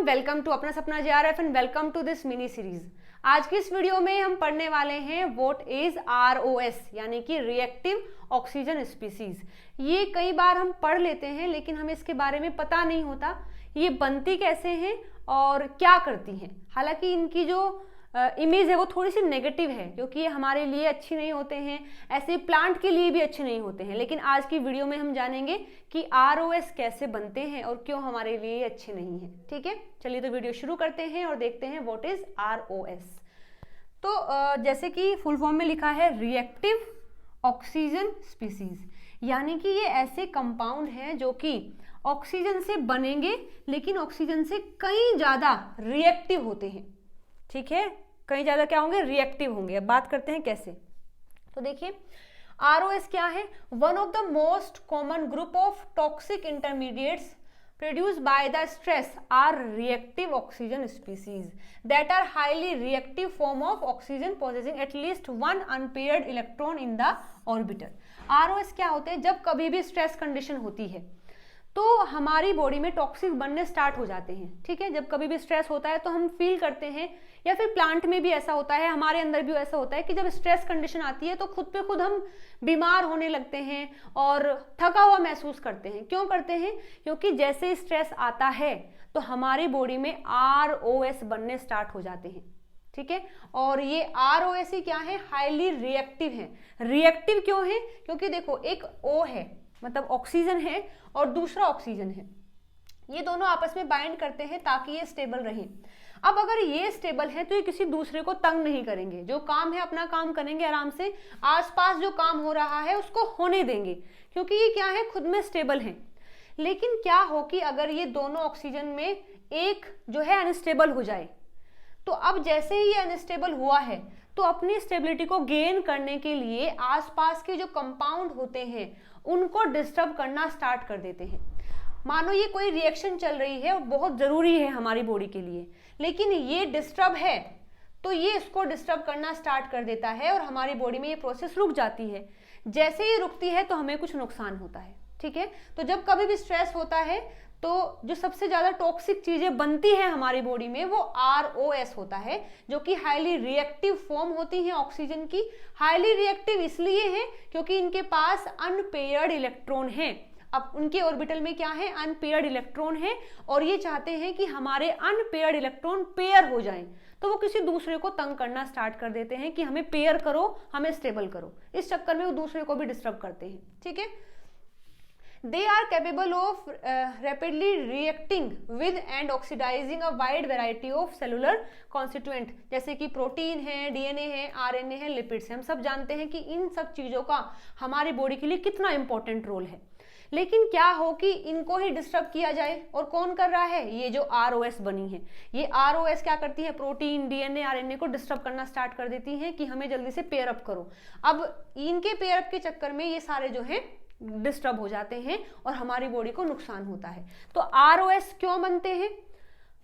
Welcome to अपना सपना JRF and welcome to this mini series. आज की इस वीडियो में हम पढ़ने वाले हैं व्हाट इज ROS यानी कि रिएक्टिव ऑक्सीजन स्पीसीज। ये कई बार हम पढ़ लेते हैं लेकिन हमें इसके बारे में पता नहीं होता ये बनती कैसे हैं और क्या करती हैं। हालांकि इनकी जो इमेज है वो थोड़ी सी नेगेटिव है क्योंकि ये हमारे लिए अच्छी नहीं होते हैं, ऐसे प्लांट के लिए भी अच्छे नहीं होते हैं। लेकिन आज की वीडियो में हम जानेंगे कि ROS कैसे बनते हैं और क्यों हमारे लिए अच्छे नहीं हैं। ठीक है, चलिए तो वीडियो शुरू करते हैं और देखते हैं व्हाट इज ROS। तो जैसे कि फुल फॉर्म में लिखा है रिएक्टिव ऑक्सीजन स्पीसीज, यानी कि ये ऐसे कंपाउंड हैं जो कि ऑक्सीजन से बनेंगे लेकिन ऑक्सीजन से कहीं ज्यादा रिएक्टिव होते हैं। ठीक है, कहीं ज्यादा क्या होंगे, रिएक्टिव होंगे। अब बात करते हैं कैसे। तो देखिए ROS क्या है, one of the most common group of toxic intermediates produced by the stress are reactive oxygen species that are highly reactive form of oxygen possessing at least one unpaired electron in the orbital। ROS क्या होते हैं, जब कभी भी stress condition होती है तो हमारी बॉडी में टॉक्सिक बनने स्टार्ट हो जाते हैं। ठीक है, जब कभी भी स्ट्रेस होता है तो हम फील करते हैं, या फिर प्लांट में भी ऐसा होता है, हमारे अंदर भी ऐसा होता है कि जब स्ट्रेस कंडीशन आती है तो खुद पे खुद हम बीमार होने लगते हैं और थका हुआ महसूस करते हैं। क्यों करते हैं? क्योंकि जैसे स्ट्रेस आता है तो हमारी बॉडी में ROS बनने स्टार्ट हो जाते हैं। ठीक है, और ये ROS ही क्या है, हाईली रिएक्टिव है। रिएक्टिव क्यों है? क्योंकि देखो एक O है, मतलब ऑक्सीजन है, और दूसरा ऑक्सीजन है, ये दोनों आपस में बाइंड करते हैं ताकि ये स्टेबल रहे। अब अगर ये स्टेबल है तो ये किसी दूसरे को तंग नहीं करेंगे, जो काम है अपना काम करेंगे आराम से, आसपास जो काम हो रहा है उसको होने देंगे क्योंकि ये क्या है, खुद में स्टेबल है। लेकिन क्या हो कि अगर ये दोनों ऑक्सीजन में एक जो है अनस्टेबल हो जाए, तो अब जैसे ही ये अनस्टेबल हुआ है तो अपनी स्टेबिलिटी को गेन करने के लिए आसपास के जो कंपाउंड होते हैं उनको डिस्टर्ब करना स्टार्ट कर देते हैं। मानो ये कोई रिएक्शन चल रही है और बहुत जरूरी है हमारी बॉडी के लिए, लेकिन ये डिस्टर्ब है तो ये इसको डिस्टर्ब करना स्टार्ट कर देता है और हमारी बॉडी में ये प्रोसेस रुक जाती है। जैसे ही रुकती है तो हमें कुछ नुकसान होता है। ठीक है, तो जब कभी भी स्ट्रेस होता है तो जो सबसे ज्यादा टॉक्सिक चीजें बनती हैं हमारी बॉडी में वो ROS होता है, जो कि हाईली रिएक्टिव फॉर्म होती है ऑक्सीजन की। हाईली रिएक्टिव इसलिए है क्योंकि इनके पास अनपेयर्ड इलेक्ट्रॉन हैं। अब उनके ऑर्बिटल में क्या है, अनपेयर्ड इलेक्ट्रॉन है, और ये चाहते हैं कि हमारे अनपेयर्ड इलेक्ट्रॉन पेयर हो जाएं, तो वो किसी दूसरे को तंग करना स्टार्ट कर देते हैं कि हमें पेयर करो, हमें स्टेबल करो। इस चक्कर में वो दूसरे को भी डिस्टर्ब करते हैं। ठीक है, they are capable of rapidly reacting with and oxidizing a wide variety of cellular constituent, जैसे कि प्रोटीन है, DNA है, RNA है, लिपिड्स है। हम सब जानते हैं कि इन सब चीजों का हमारी बॉडी के लिए कितना इंपॉर्टेंट रोल है। लेकिन क्या हो कि इनको ही डिस्टर्ब किया जाए, और कौन कर रहा है, ये जो ROS बनी है, ये ROS क्या करती है, प्रोटीन, DNA, RNA को डिस्टर्ब करना स्टार्ट कर देती है कि हमें जल्दी से पेयर अप करो। अब इनके पेयर अप के चक्कर में ये सारे जो है डिस्टर्ब हो जाते हैं और हमारी बॉडी को नुकसान होता है। तो ROS क्यों बनते हैं?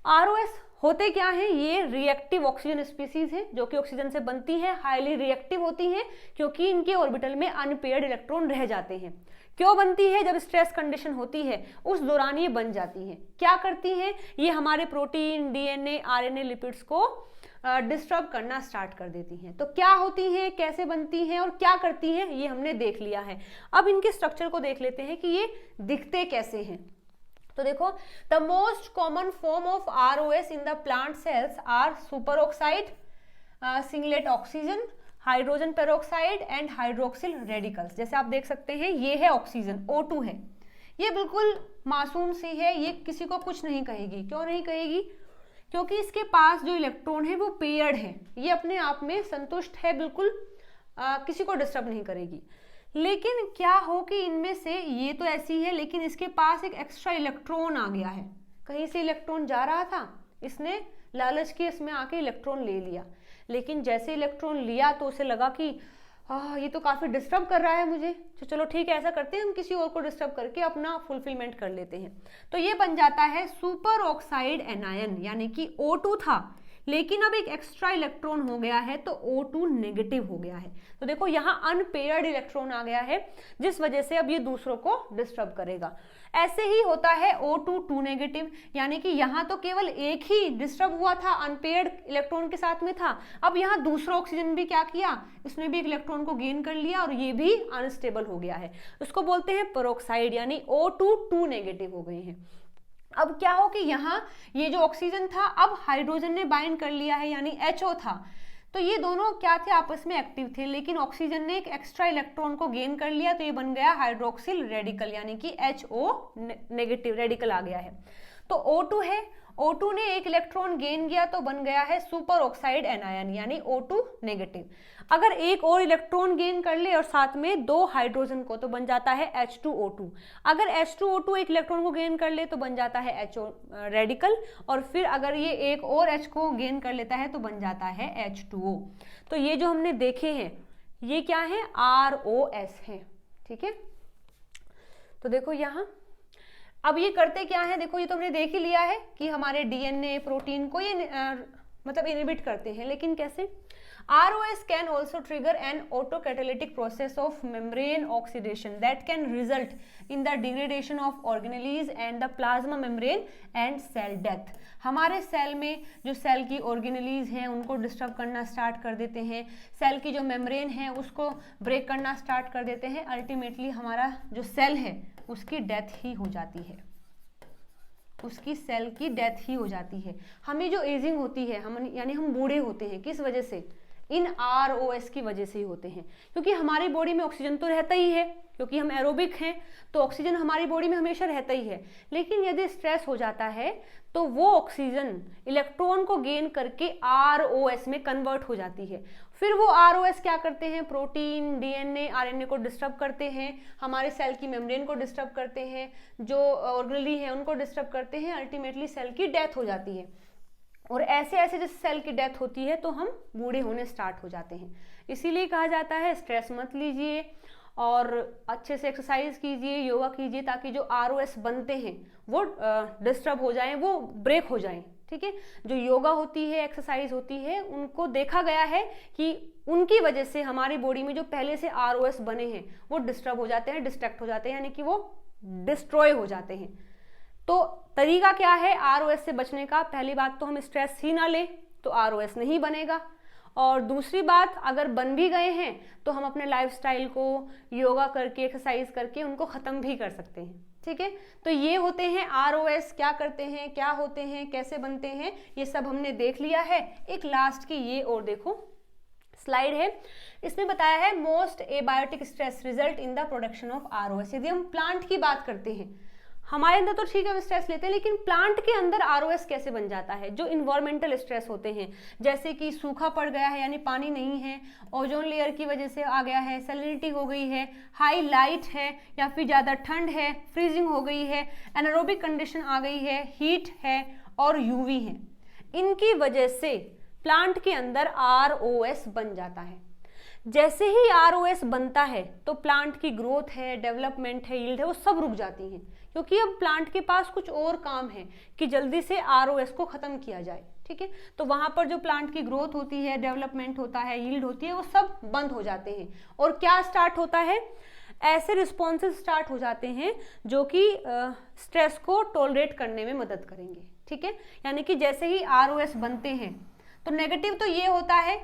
ROS होते क्या है, ये रिएक्टिव ऑक्सीजन स्पीसीज है जो कि ऑक्सीजन से बनती है, हाईली रिएक्टिव होती है क्योंकि इनके ऑर्बिटल में अनपेयर्ड इलेक्ट्रॉन रह जाते हैं। क्यों बनती है? जब स्ट्रेस कंडीशन होती है उस दौरान ये बन जाती है। क्या करती है, ये हमारे प्रोटीन, DNA, RNA, लिपिड्स को डिस्टर्ब करना स्टार्ट कर देती हैं। तो क्या होती हैं, कैसे बनती हैं और क्या करती हैं, ये हमने देख लिया है। अब इनके स्ट्रक्चर को देख लेते हैं कि ये दिखते कैसे हैं। तो देखो, the most common form of ROS in the plant cells are superoxide, singlet oxygen, hydrogen peroxide and hydroxyl radicals. जैसे आप देख सकते हैं ये है ऑक्सीजन, O2 है। ये बिल्कुल मासूम सी है, ये किसी को कुछ नहीं कहेगी। क्यों नहीं कहेगी? क्योंकि इसके पास जो इलेक्ट्रॉन है वो पेयर्ड है, ये अपने आप में संतुष्ट है, बिल्कुल किसी को डिस्टर्ब नहीं करेगी। लेकिन क्या हो कि इनमें से ये तो ऐसी है लेकिन इसके पास एक एक्स्ट्रा इलेक्ट्रॉन आ गया है। कहीं से इलेक्ट्रॉन जा रहा था, इसने लालच के इसमें आके इलेक्ट्रॉन ले लिया। लेकिन जैसे इलेक्ट्रॉन लिया तो उसे लगा कि ये तो काफी डिस्टर्ब कर रहा है मुझे, तो चलो ठीक है, ऐसा करते हैं, हम किसी और को डिस्टर्ब करके अपना फुलफिलमेंट कर लेते हैं। तो ये बन जाता है सुपर ऑक्साइड एनायन, यानी कि O2 था लेकिन अब एक एक्स्ट्रा इलेक्ट्रॉन हो गया है तो O2 नेगेटिव हो गया है। तो देखो यहाँ अनपेयर्ड इलेक्ट्रॉन आ गया है, जिस वजह से अब ये दूसरों को डिस्टर्ब करेगा। ऐसे ही होता है O2 2 नेगेटिव, यानी कि यहाँ तो केवल एक ही डिस्टर्ब हुआ था, अनपेयर्ड इलेक्ट्रॉन के साथ में था। अब यहाँ दूसरा ऑक्सीजन भी क्या किया, इसने भी एक इलेक्ट्रॉन को गेन कर लिया और ये भी अनस्टेबल हो गया है। उसको बोलते हैं पेरोक्साइड, यानी O2 2 नेगेटिव हो गए हैं। अब क्या हो कि यहाँ ये जो ऑक्सीजन था अब हाइड्रोजन ने बाइंड कर लिया है, यानी HO था। तो ये दोनों क्या थे, आपस में एक्टिव थे, लेकिन ऑक्सीजन ने एक एक्स्ट्रा इलेक्ट्रॉन को गेन कर लिया, तो ये बन गया हाइड्रोक्सिल रेडिकल, यानी कि HO नेगेटिव रेडिकल आ गया है। तो O2 है, O2 ने एक इलेक्ट्रॉन गेन किया तो बन गया है सुपर ऑक्साइड एनायन, यानी O2 नेगेटिव। अगर एक और इलेक्ट्रॉन गेन कर ले और साथ में 2 हाइड्रोजन को, तो बन जाता है H2O2। अगर H2O2 एक इलेक्ट्रॉन को गेन कर ले तो बन जाता है HO रेडिकल, और फिर अगर ये एक और H को गेन कर लेता है तो बन जाता है H2O। तो ये जो हमने देखे हैं ये क्या है, ROS है, ठीक है। तो देखो यहाँ अब ये करते क्या है, देखो ये तो हमने देख ही लिया है कि हमारे DNA प्रोटीन को ये मतलब इनहिबिट करते हैं, लेकिन कैसे। ROS can also trigger an autocatalytic process of membrane oxidation that can result in the degradation of organelles and the plasma membrane and cell death। हमारे सेल में जो सेल की ऑर्गेनेलीज हैं उनको डिस्टर्ब करना स्टार्ट कर देते हैं, सेल की जो मेम्ब्रेन है उसको ब्रेक करना स्टार्ट कर देते हैं। अल्टीमेटली हमारा जो सेल है उसकी डेथ ही हो जाती है, उसकी सेल की डेथ ही हो जाती है। हमें जो एजिंग होती है, हम यानी हम बूढ़े होते हैं, किस वजह से, इन ROS की वजह से ही होते हैं, क्योंकि हमारी बॉडी में ऑक्सीजन तो रहता ही है, क्योंकि हम एरोबिक हैं तो ऑक्सीजन हमारी बॉडी में हमेशा रहता ही है। लेकिन यदि स्ट्रेस हो जाता है तो वो ऑक्सीजन इलेक्ट्रॉन को गेन करके ROS में कन्वर्ट हो जाती है। फिर वो ROS क्या करते हैं, प्रोटीन, DNA, RNA को डिस्टर्ब करते हैं, हमारे सेल की मेम्ब्रेन को डिस्टर्ब करते हैं, जो ऑर्गेनेली है उनको डिस्टर्ब करते हैं। अल्टीमेटली सेल की डेथ हो जाती है, और ऐसे ऐसे जैसे सेल की डेथ होती है तो हम बूढ़े होने स्टार्ट हो जाते हैं। इसीलिए कहा जाता है स्ट्रेस मत लीजिए और अच्छे से एक्सरसाइज कीजिए, योगा कीजिए, ताकि जो ROS बनते हैं वो डिस्टर्ब हो जाएं, वो ब्रेक हो जाएं, ठीक है। जो योगा होती है, एक्सरसाइज होती है, उनको देखा गया है कि उनकी वजह से हमारी बॉडी में जो पहले से ROS बने हैं वो डिस्टर्ब हो जाते हैं, डिस्ट्रैक्ट हो जाते हैं, यानी कि वो डिस्ट्रॉय हो जाते हैं। तो तरीका क्या है ROS से बचने का, पहली बात तो हम स्ट्रेस ही ना लें तो ROS नहीं बनेगा, और दूसरी बात अगर बन भी गए हैं तो हम अपने लाइफस्टाइल को योगा करके, एक्सरसाइज करके उनको ख़त्म भी कर सकते हैं, ठीक है। तो ये होते हैं ROS, क्या करते हैं, क्या होते हैं, कैसे बनते हैं, ये सब हमने देख लिया है। एक लास्ट की ये और देखो स्लाइड है, इसमें बताया है most abiotic stress result in the production of ROS। यदि हम प्लांट की बात करते हैं, हमारे अंदर तो ठीक है हम स्ट्रेस लेते हैं, लेकिन प्लांट के अंदर ROS कैसे बन जाता है। जो इन्वायरमेंटल स्ट्रेस होते हैं, जैसे कि सूखा पड़ गया है यानी पानी नहीं है, ओजोन लेयर की वजह से आ गया है, सैलिनिटी हो गई है, हाई लाइट है, या फिर ज़्यादा ठंड है, फ्रीजिंग हो गई है, एनारोबिक कंडीशन आ गई है, हीट है और UV है, इनकी वजह से प्लांट के अंदर ROS बन जाता है। जैसे ही ROS बनता है तो प्लांट की ग्रोथ है, डेवलपमेंट है, यील्ड है, वो सब रुक जाती हैं, क्योंकि अब प्लांट के पास कुछ और काम है कि जल्दी से ROS को ख़त्म किया जाए, ठीक है। तो वहाँ पर जो प्लांट की ग्रोथ होती है, डेवलपमेंट होता है, यील्ड होती है, वो सब बंद हो जाते हैं। और क्या स्टार्ट होता है, ऐसे रिस्पॉन्सेज स्टार्ट हो जाते हैं जो कि स्ट्रेस को टॉलरेट करने में मदद करेंगे, ठीक है। यानी कि जैसे ही ROS बनते हैं तो नेगेटिव तो ये होता है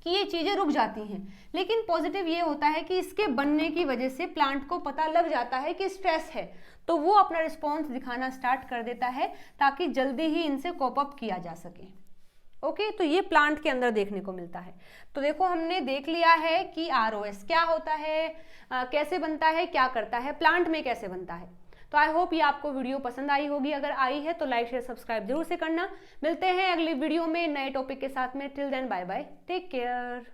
कि ये चीज़ें रुक जाती हैं, लेकिन पॉजिटिव ये होता है कि इसके बनने की वजह से प्लांट को पता लग जाता है कि स्ट्रेस है, तो वो अपना रिस्पॉन्स दिखाना स्टार्ट कर देता है ताकि जल्दी ही इनसे कोप अप किया जा सके। ओके, तो ये प्लांट के अंदर देखने को मिलता है। तो देखो हमने देख लिया है कि ROS क्या होता है, कैसे बनता है, क्या करता है, प्लांट में कैसे बनता है। तो आई होप ये आपको वीडियो पसंद आई होगी, अगर आई है तो लाइक शेयर सब्सक्राइब जरूर से करना। मिलते हैं अगली वीडियो में नए टॉपिक के साथ में। Till then bye bye, take care.